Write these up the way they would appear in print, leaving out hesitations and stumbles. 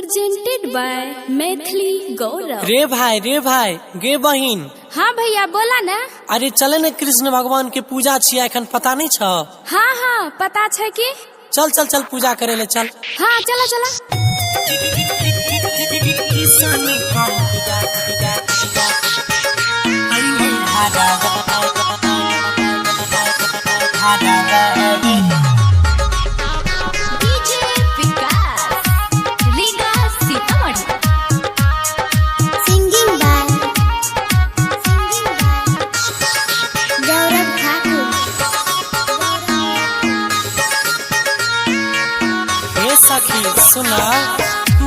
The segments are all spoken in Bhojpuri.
presented by मैथिली गौरव। रे भाई गे बहिन। हाँ भैया बोला ना। अरे चले न कृष्ण भगवान के पूजा छिया एखन पता नहीं छ। हाँ हाँ पता छै कि। चल चल चल पूजा करे ले चल। हाँ चला चला। सखी सुना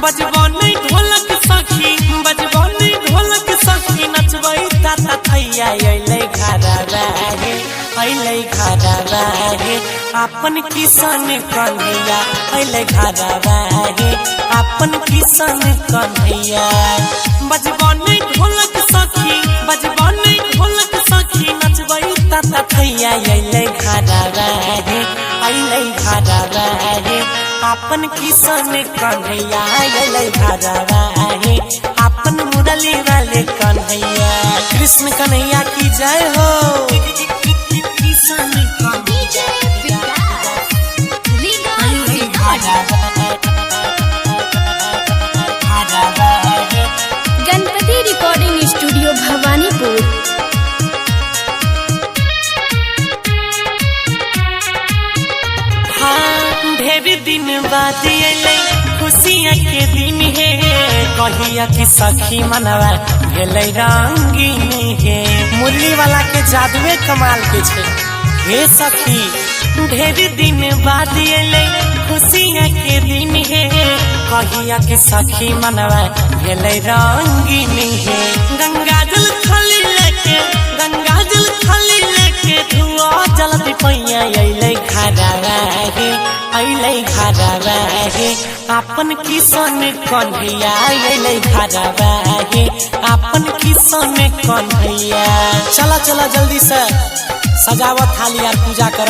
बजबो नहीं ढोलक सखी बजबो नहीं ढोलक सखी नचबई ताता थैया अइलै घरवा गे अपन किसान कन्हैया अइलै घरवा गे अपन किसान कन्हैया बजबो नहीं ढोलक सखी बजबो नहीं ढोलक सखी नचबई ताता थैया अइलै घरवा गे अपन किसान कन्हैया अइलै घरवा गे अपन मुरली वाले कन्हैया कृष्ण कन्हैया की जय हो। किसान गणपति रिकॉर्डिंग स्टूडियो भवानीपुर। ढेर दिन बाद अइलै खुशियाँ के दिन है कहिया की सखी मनवा भेलै रंगीन है मुरली वाला के जादुए कमाल के छे हे सखी। ढेर दिन बाद अइलै खुशियाँ के दिन है कहिया की सखी मनवा भेलै रंगीन है गंगा जल थाली लेके धुआ जलती पैया अइलै घरवा गे अपन किसान कन्हैया अइलै घरवा गे अपन किसान कन्हैया। चला चला जल्दी से सजावत थाली यार पूजा कर।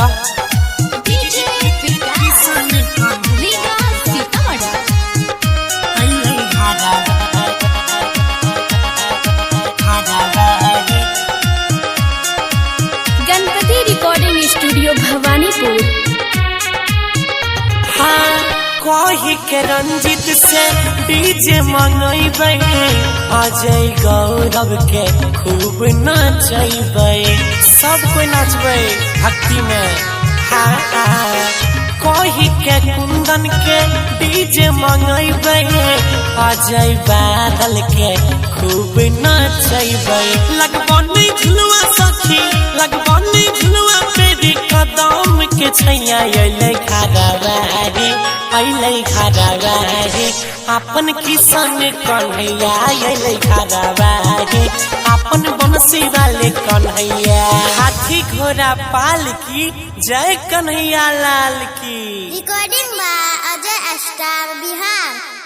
Ganpati recording studio Bhawanipur. कही के रंजित से डीजे मंगैबै अजय गौरव के खूब नचैबै सब कोई नचबै भक्ति में। कही के कुंदन के डीजे मंगैबै अजय बादल के खूब नचैबै लगबो नहीं झुलुआ सखी लगबो नहीं झुलुआ पेरी कदम के छैया अइलै घरवा गे अपन किसान कन्हैया अइलै घरवा गे अपन बंसी वाले कन्हैया हाथी घोड़ा पाल की जय कन्हैया लाल की। Recording by Ajay star Bihar.